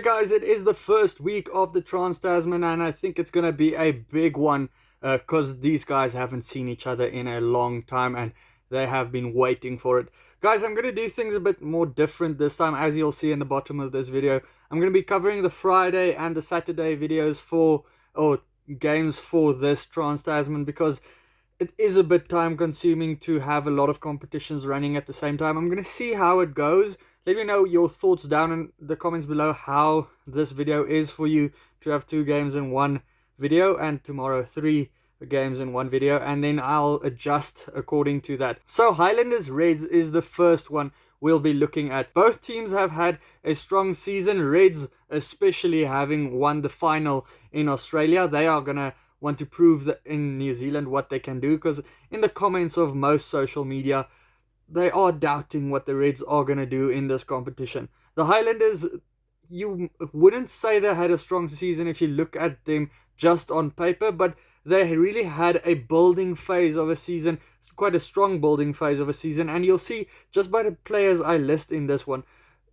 guys, it is the first week of the Trans Tasman and I think it's going to be a big one because these guys haven't seen each other in a long time and they have been waiting for it. Guys, I'm going to do things a bit more different this time, as you'll see in the bottom of this video. I'm going to be covering the Friday and the Saturday videos or games for this Trans Tasman because it is a bit time consuming to have a lot of competitions running at the same time. I'm going to see how it goes. Let me know your thoughts down in the comments below how this video is for you to have 2 games in one video and tomorrow 3 games in one video, and then I'll adjust according to that. So Highlanders Reds is the first one we'll be looking at. Both teams have had a strong season, Reds especially having won the final in Australia. They are going to want to prove that in New Zealand what they can do, because in the comments of most social media they are doubting what the Reds are going to do in this competition. The Highlanders, you wouldn't say they had a strong season if you look at them just on paper, but they really had a building phase of a season, quite a strong building phase of a season, and you'll see just by the players I list in this one.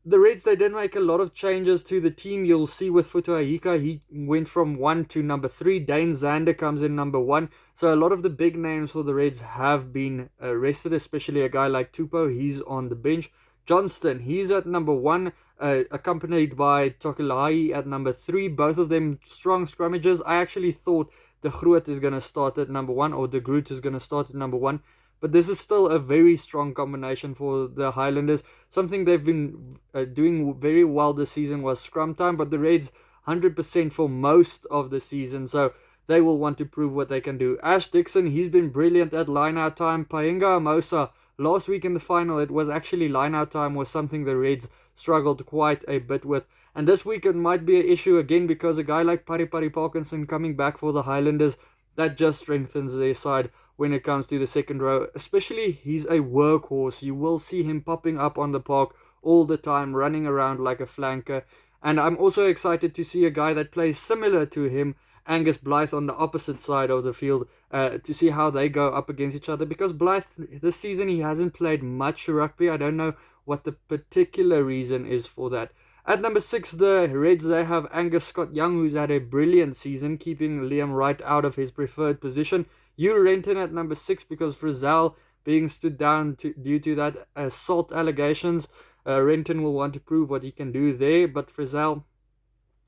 The Reds, they did make a lot of changes to the team. You'll see with Futuahika, he went from 1 to number 3. Dane Zander comes in number 1. So a lot of the big names for the Reds have been rested, especially a guy like Tupou. He's on the bench. Johnston, he's at number 1, accompanied by Tokelai at number 3. Both of them strong scrummages. I actually thought De Groot is going to start at number 1, or De Groot is going to start at number 1. But this is still a very strong combination for the Highlanders. Something they've been doing very well this season was scrum time, but the Reds 100% for most of the season, so they will want to prove what they can do. Ash Dixon, he's been brilliant at line-out time. Paenga Amosa, last week in the final, it was actually line-out time was something the Reds struggled quite a bit with. And this week it might be an issue again because a guy like Paripari Parkinson coming back for the Highlanders, that just strengthens their side when it comes to the second row. Especially, he's a workhorse. You will see him popping up on the park all the time, running around like a flanker. And I'm also excited to see a guy that plays similar to him, Angus Blythe, on the opposite side of the field, to see how they go up against each other. Because Blythe, this season, he hasn't played much rugby. I don't know what the particular reason is for that. At number 6, the Reds, they have Angus Scott Young, who's had a brilliant season, keeping Liam Wright out of his preferred position. Hugh Renton at number 6 because Frizzell being stood down due to that assault allegations. Renton will want to prove what he can do there, but Frizzell,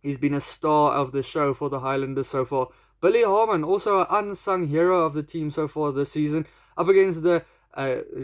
he's been a star of the show for the Highlanders so far. Billy Harmon, also an unsung hero of the team so far this season, up against the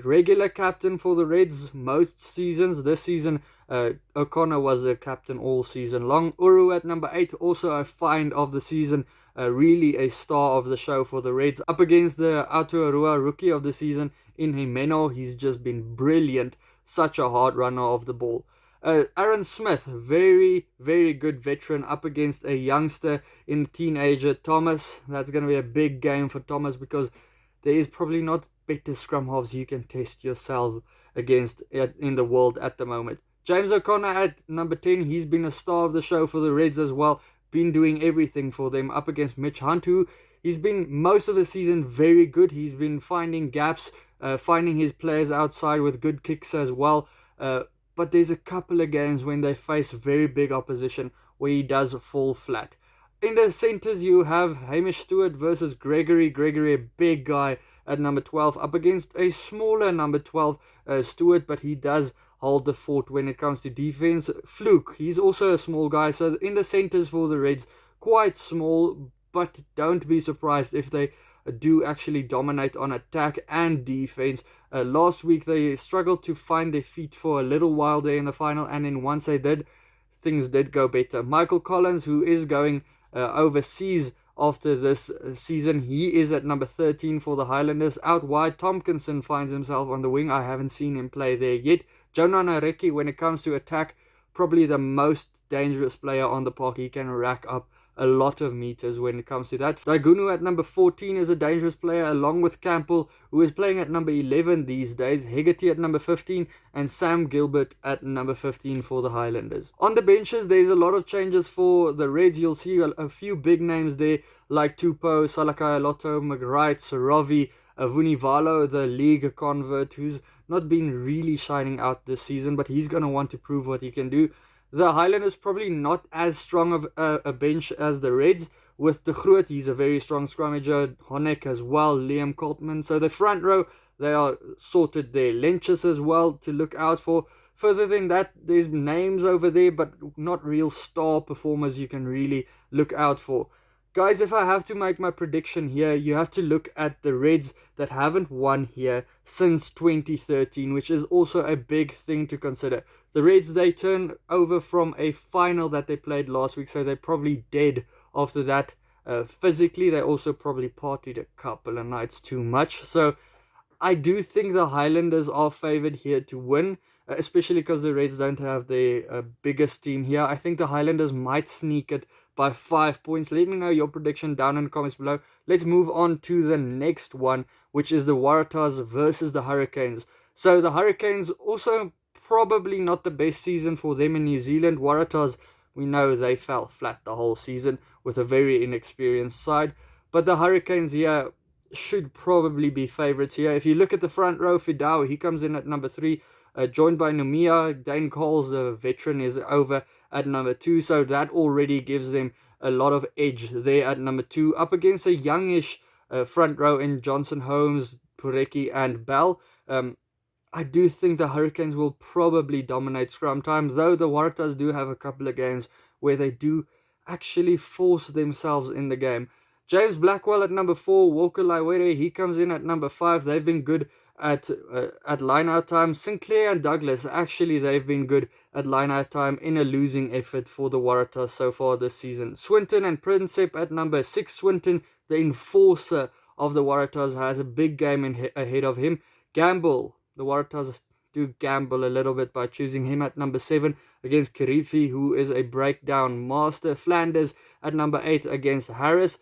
regular captain for the Reds most seasons. This season, O'Connor was the captain all season long. Uru at number 8, also a find of the season, really a star of the show for the Reds. Up against the Aotearoa rookie of the season in Himeno, he's just been brilliant, such a hard runner of the ball. Aaron Smith, very, very good veteran, up against a youngster in teenager, Thomas. That's going to be a big game for Thomas because there is probably not better scrum halves you can test yourself against in the world at the moment. James O'Connor at number 10, he's been a star of the show for the Reds as well, been doing everything for them, up against Mitch Hunt, who he's been most of the season very good. He's been finding gaps, finding his players outside with good kicks as well, but there's a couple of games when they face very big opposition where he does fall flat. In the centres, you have Hamish Stewart versus Gregory. Gregory, a big guy at number 12, up against a smaller number 12, Stewart, but he does hold the fort when it comes to defense. Fluke, he's also a small guy, so in the centres for the Reds, quite small, but don't be surprised if they do actually dominate on attack and defense. Last week, they struggled to find their feet for a little while there in the final, and then once they did, things did go better. Michael Collins, who is going overseas after this season, he is at number 13 for the Highlanders. Out wide, Tompkinson finds himself on the wing. I haven't seen him play there yet. Jonah Nareki, when it comes to attack, probably the most dangerous player on the park. He can rack up a lot of meters when it comes to that. Daigunu at number 14 is a dangerous player, along with Campbell, who is playing at number 11 these days. Hegarty at number 15 and Sam Gilbert at number 15 for the Highlanders. On the benches, there's a lot of changes for the Reds. You'll see a few big names there like Tupou, Salakai Lotto, McWright, Sorovi, Vunivalo, the league convert, who's not been really shining out this season, but he's going to want to prove what he can do. The Highlanders probably not as strong of a bench as the Reds. With De Groot, he's a very strong scrummager. Honeck as well, Liam Coltman. So the front row, they are sorted there. Lentjes as well to look out for. Further than that, there's names over there, but not real star performers you can really look out for. Guys, if I have to make my prediction here, you have to look at the Reds that haven't won here since 2013, which is also a big thing to consider. The Reds, they turned over from a final that they played last week, so they're probably dead after that. Physically, they also probably partied a couple of nights too much. So I do think the Highlanders are favoured here to win, especially because the Reds don't have the biggest team here. I think the Highlanders might sneak it by 5 points. Let me know your prediction down in the comments below. Let's move on to the next one, which is the Waratahs versus the Hurricanes. So the Hurricanes also probably not the best season for them in New Zealand. Waratahs, we know they fell flat the whole season with a very inexperienced side. But the Hurricanes here should probably be favourites here. If you look at the front row, Fidao, he comes in at number 3. Joined by Numia. Dane Coles, the veteran, is over at number 2. So that already gives them a lot of edge there at number 2. Up against a youngish front row in Johnson, Holmes, Purecki and Bell. I do think the Hurricanes will probably dominate scrum time, though the Waratahs do have a couple of games where they do actually force themselves in the game. James Blackwell at number 4. Walker Laiwere, he comes in at number 5. They've been good at line-out time. Sinclair and Douglas, actually they've been good at line-out time in a losing effort for the Waratahs so far this season. Swinton and Prinsep at number 6. Swinton, the enforcer of the Waratahs, has a big game ahead of him. Gamble, the Waratahs do gamble a little bit by choosing him at number 7 against Kirifi, who is a breakdown master. Flanders at number 8 against Harris.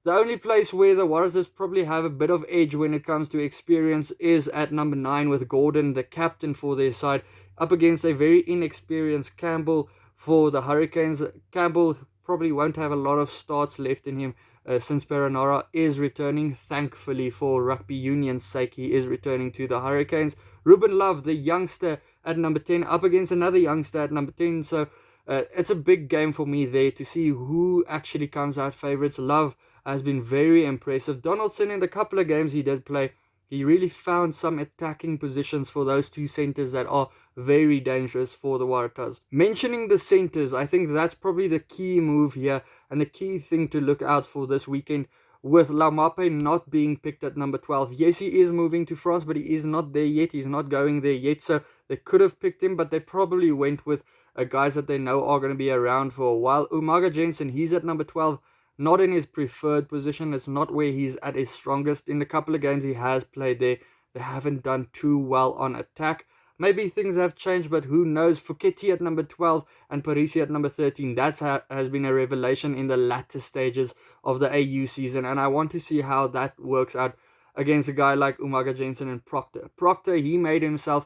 The only place where the Waratahs probably have a bit of edge when it comes to experience is at number 9 with Gordon, the captain for their side, up against a very inexperienced Campbell for the Hurricanes. Campbell probably won't have a lot of starts left in him since Perenara is returning. Thankfully for rugby union's sake, he is returning to the Hurricanes. Ruben Love, the youngster at number 10, up against another youngster at number 10. So it's a big game for me there to see who actually comes out favourites. Love has been very impressive. Donaldson, in the couple of games he did play, he really found some attacking positions for those two centres that are very dangerous for the Waratahs. Mentioning the centres, I think that's probably the key move here and the key thing to look out for this weekend, with Lamape not being picked at number 12. Yes, he is moving to France, but he is not there yet. He's not going there yet, so they could have picked him, but they probably went with guys that they know are going to be around for a while. Umaga Jensen, he's at number 12. Not in his preferred position. It's not where he's at his strongest. In the couple of games he has played there, they haven't done too well on attack. Maybe things have changed, but who knows. Fouquetti at number 12 and Parisi at number 13. That has been a revelation in the latter stages of the AU season, and I want to see how that works out against a guy like Umaga Jensen and Proctor. Proctor, he made himself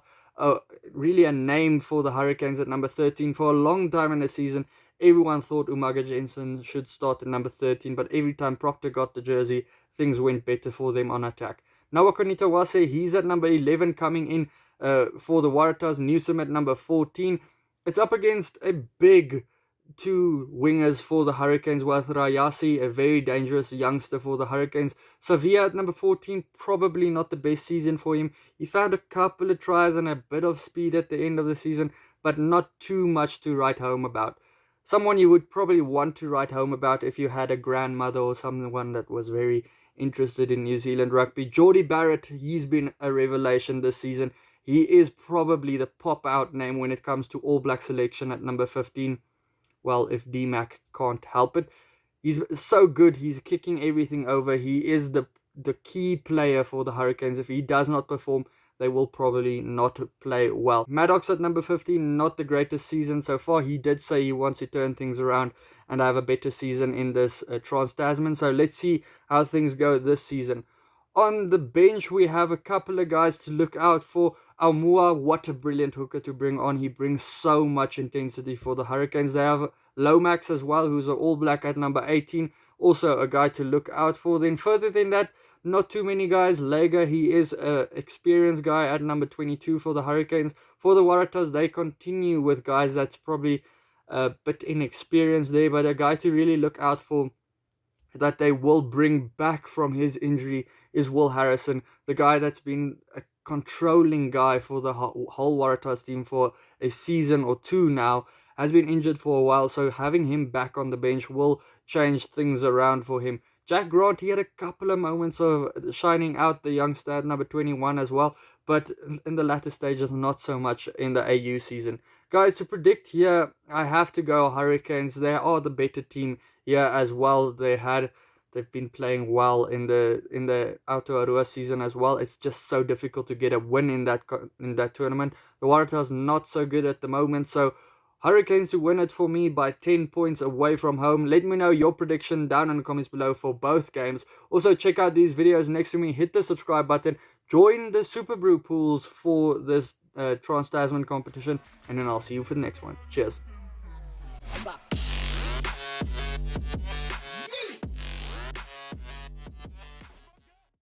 really a name for the Hurricanes at number 13 for a long time in the season. Everyone thought Umaga Jensen should start at number 13, but every time Proctor got the jersey, things went better for them on attack. Noah Konitawase, he's at number 11 coming in for the Waratahs. Newsom at number 14. It's up against a big two wingers for the Hurricanes, with Rayasi, a very dangerous youngster for the Hurricanes. Savia at number 14, probably not the best season for him. He found a couple of tries and a bit of speed at the end of the season, but not too much to write home about. Someone you would probably want to write home about if you had a grandmother or someone that was very interested in New Zealand rugby. Geordie Barrett, he's been a revelation this season. He is probably the pop-out name when it comes to All Black selection at number 15. Well, if D-Mac can't help it. He's so good. He's kicking everything over. He is the key player for the Hurricanes. If he does not perform, they will probably not play well. Maddox at number 15, not the greatest season so far. He did say he wants to turn things around and have a better season in this Trans Tasman. So let's see how things go this season. On the bench, we have a couple of guys to look out for. Aumua, what a brilliant hooker to bring on. He brings so much intensity for the Hurricanes. They have Lomax as well, who's an All Black at number 18. Also a guy to look out for. Then further than that, not too many guys. Lega, he is an experienced guy at number 22 for the Hurricanes. For the Waratahs, they continue with guys that's probably a bit inexperienced there, but a guy to really look out for that they will bring back from his injury is Will Harrison, the guy that's been a controlling guy for the whole Waratahs team for a season or two now, has been injured for a while, so having him back on the bench will change things around for him. Jack Grant, he had a couple of moments of shining out, the youngster at number 21 as well, but in the latter stages, not so much in the AU season. Guys, to predict here, I have to go Hurricanes. They are the better team here as well. They've been playing well in the Aotearoa season as well. It's just so difficult to get a win in that tournament. The Waratahs not so good at the moment, so Hurricanes to win it for me by 10 points away from home. Let me know your prediction down in the comments below for both games. Also, check out these videos next to me. Hit the subscribe button. Join the SuperBru pools for this Trans Tasman competition. And then I'll see you for the next one. Cheers.